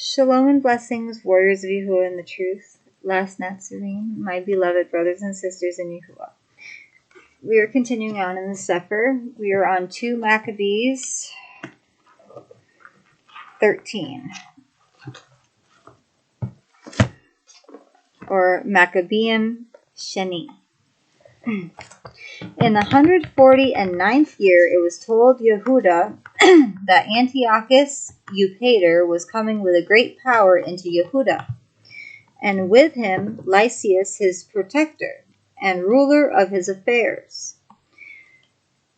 Shalom and blessings, warriors of Yahuah and the truth. Last Nazarene, my beloved brothers and sisters in Yahuah. We are continuing on in the CEPHER. We are on 2 Maccabees 13. Or Maccabean Sheni. In the 149th year, it was told Yehuda that Antiochus Eupator was coming with a great power into Yehuda, and with him Lysias his protector, and ruler of his affairs,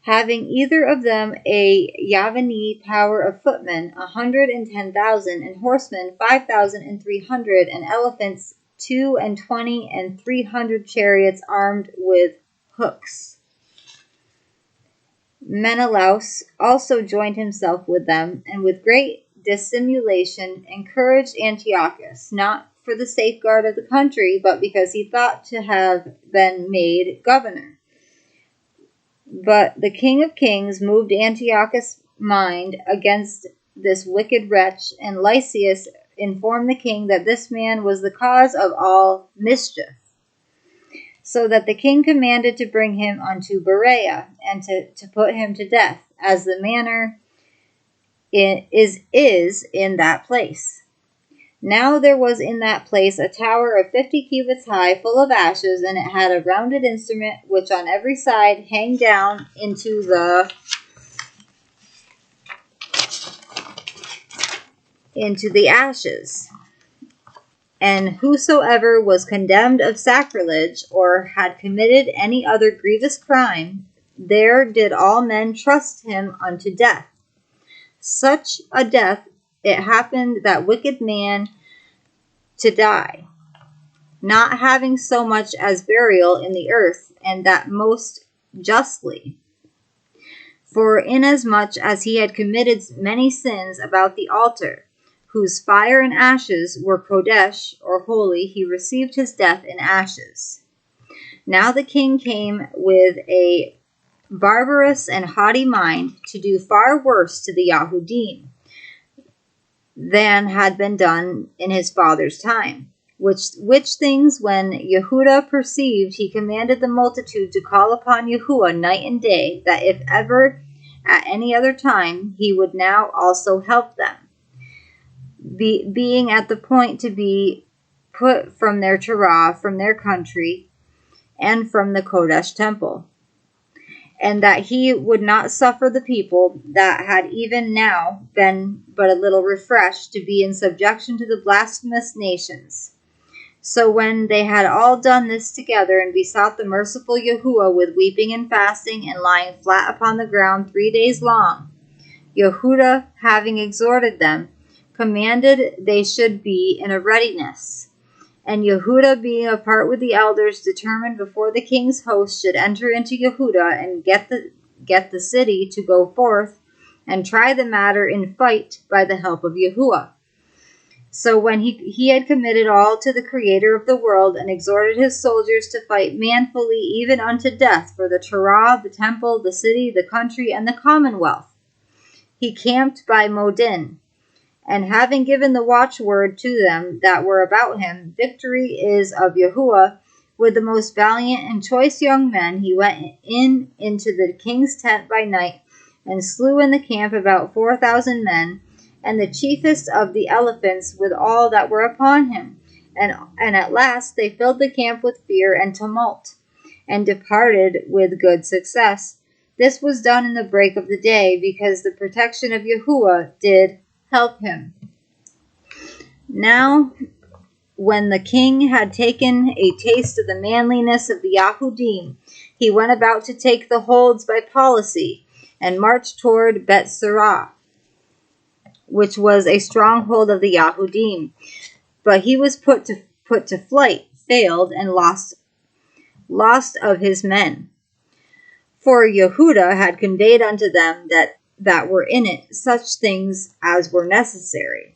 having either of them a Yavani power of footmen 110,000, and horsemen 5,300, and elephants 22 and 300 chariots armed with hooks. Menelaus also joined himself with them, and with great dissimulation encouraged Antiochus, not for the safeguard of the country, but because he thought to have been made governor. But the King of Kings moved Antiochus' mind against this wicked wretch, and Lysias informed the king that this man was the cause of all mischief. So that the king commanded to bring him unto Berea, and to put him to death, as the manner is in that place. Now there was in that place a tower of 50 cubits high, full of ashes, and it had a rounded instrument, which on every side hang down into the ashes. And whosoever was condemned of sacrilege, or had committed any other grievous crime, there did all men trust him unto death. Such a death it happened that wicked man to die, not having so much as burial in the earth, and that most justly. For inasmuch as he had committed many sins about the altar, whose fire and ashes were kodesh, or holy, he received his death in ashes. Now the king came with a barbarous and haughty mind to do far worse to the Yahudim than had been done in his father's time. Which things when Yehuda perceived, he commanded the multitude to call upon Yahuah night and day, that if ever at any other time, he would now also help them, being at the point to be put from their Torah, from their country, and from the Kodesh temple, and that he would not suffer the people that had even now been but a little refreshed to be in subjection to the blasphemous nations. So when they had all done this together, and besought the merciful Yahuah with weeping and fasting, and lying flat upon the ground 3 days long, Yehuda, having exhorted them, commanded they should be in a readiness. And Yehuda, being apart with the elders, determined before the king's host should enter into Yehuda, and get the city to go forth, and try the matter in fight by the help of Yahuah. So when he had committed all to the Creator of the world, and exhorted his soldiers to fight manfully even unto death for the Torah, the temple, the city, the country, and the commonwealth, he camped by Modin. And having given the watchword to them that were about him, victory is of Yahuah, with the most valiant and choice young men, he went into the king's tent by night, and slew in the camp about 4,000 men, and the chiefest of the elephants with all that were upon him. And at last they filled the camp with fear and tumult, and departed with good success. This was done in the break of the day, because the protection of Yahuah did help him. Now, when the king had taken a taste of the manliness of the Yahudim, he went about to take the holds by policy, and marched toward Bet-Serah, which was a stronghold of the Yahudim. But he was put to flight, failed, and lost of his men. For Yehuda had conveyed unto them that were in it such things as were necessary.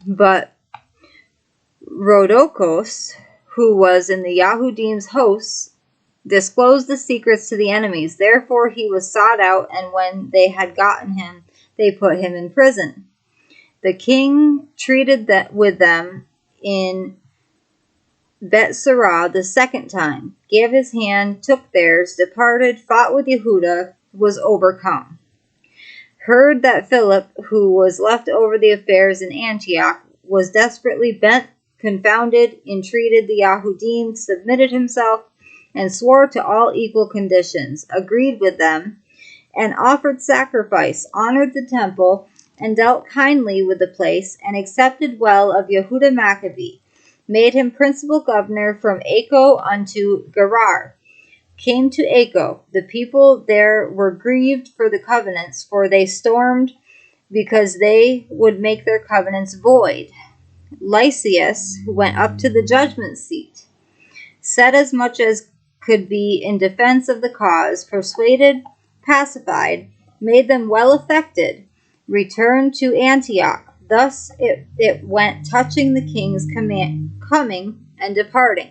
But Rhodokos, who was in the Yahudim's hosts, disclosed the secrets to the enemies. Therefore he was sought out, and when they had gotten him, they put him in prison. The king treated with them in Bethsarah the second time, gave his hand, took theirs, departed, fought with Yehudah, was overcome. Heard that Philip, who was left over the affairs in Antioch, was desperately bent, confounded, entreated the Yahudim, submitted himself, and swore to all equal conditions, agreed with them, and offered sacrifice, honored the temple, and dealt kindly with the place, and accepted well of Yehudah Maccabee, made him principal governor from Acco unto Gerar. Came to Acco. The people there were grieved for the covenants, for they stormed because they would make their covenants void. Lysias went up to the judgment seat, said as much as could be in defense of the cause, persuaded, pacified, made them well affected, returned to Antioch. Thus it went touching the king's coming and departing.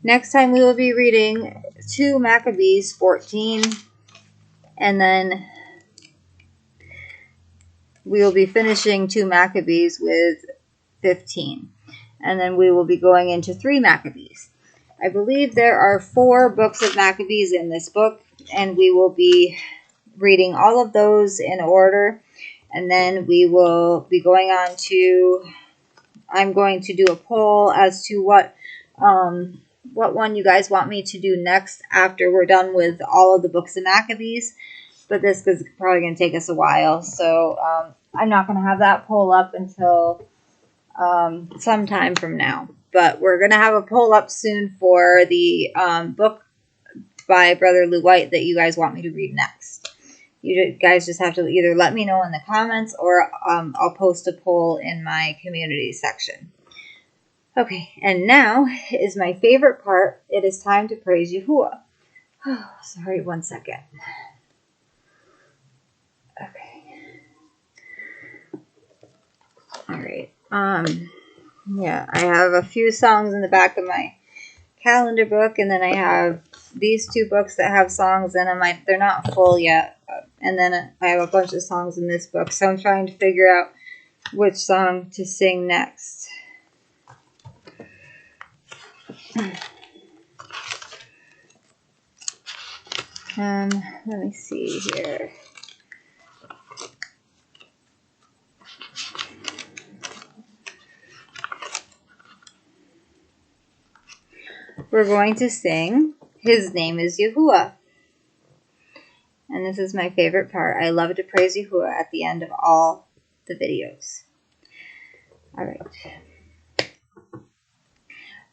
Next time we will be reading 2 Maccabees 14, and then we will be finishing 2 Maccabees with 15. And then we will be going into 3 Maccabees. I believe there are 4 books of Maccabees in this book, and we will be reading all of those in order. And then we will be going on to, I'm going to do a poll as to what one you guys want me to do next after we're done with all of the books of Maccabees. But this is probably going to take us a while, so I'm not going to have that poll up until sometime from now. But we're going to have a poll up soon for the book by Brother Lou White that you guys want me to read next. You guys just have to either let me know in the comments, or I'll post a poll in my community section. Okay, and now is my favorite part. It is time to praise Yahuah. Oh, sorry, 1 second. Okay. All right. Yeah, I have a few songs in the back of my calendar book, and then I have these 2 books that have songs in them. They're not full yet, and then I have a bunch of songs in this book, so I'm trying to figure out which song to sing next. Let me see here. We're going to sing His Name is Yahuah. And this is my favorite part. I love to praise Yahuah at the end of all the videos. All right.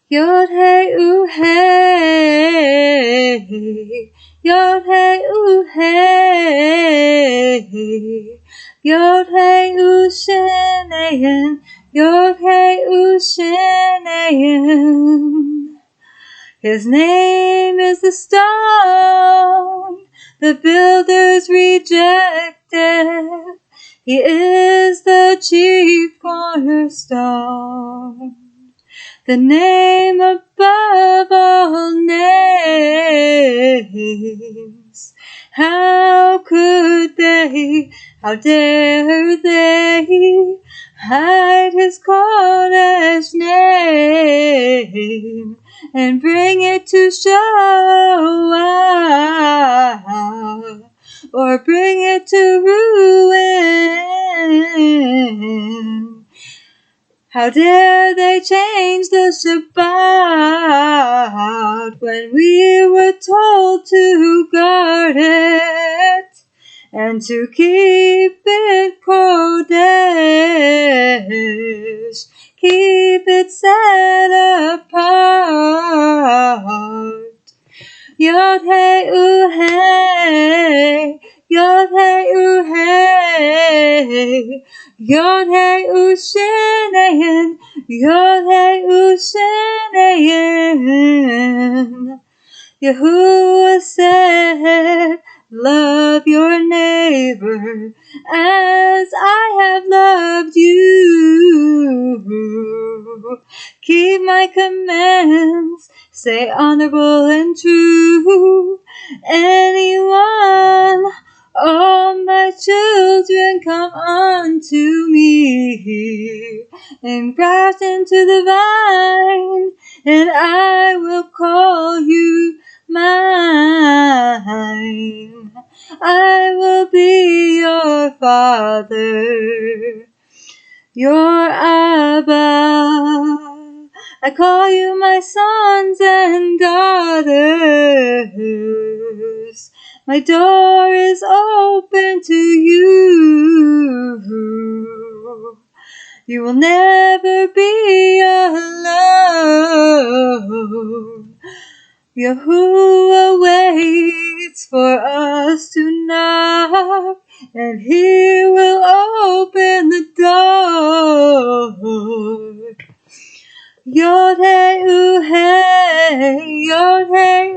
Yod Hey U Hey, Yod Hey U Hey, Yod Hey U Shenayin, Yod Hey U Shenayin. His name is the stone the builders rejected. He is the chief cornerstone, the name above all names. How could they, how dare they hide his Kodesh name and bring it to Shoah, or bring it to ruin? How dare they change the Shabbat when we were told to guard it and to keep it Kodesh, keep it set apart. Yod Hey U Hey, Yod Hey U Hey, Yod Hey U Shenayin, Yod Hey U Shenayin. Yahuah said, love your neighbor as I have loved you. Keep my commands, stay honorable and true. Anyone All my children, come unto me, and graft into the vine, and I will call you mine. I will be your father, your Abba. I call you my sons and daughters. My door is open to you. You will never be alone. Yahuah waits for us to knock, and He will open the door. Yod hey Yod hey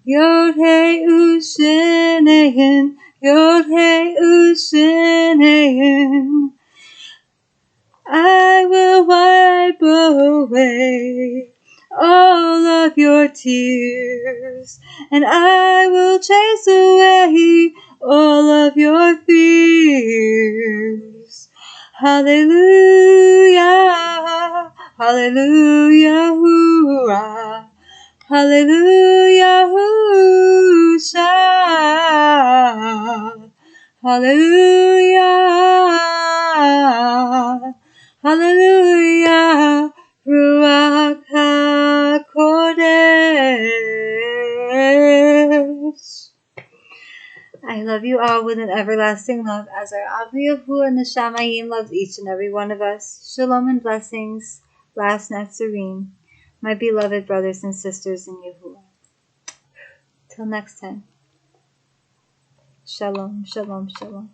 Yod hey Shenehin, Yod hey Shenehin. I will wipe away all of your tears, and I will chase away all of your fears. Hallelujah, hallelujah, hurrah, hallelujah, hallelujah, hallelujah. Hallelujah, Ruach HaKodesh. I love you all with an everlasting love, as our Abba Yahuah and the Shamayim loves each and every one of us. Shalom and blessings, last Netzarim, my beloved brothers and sisters in Yahuah. Till next time. Shalom, shalom, shalom.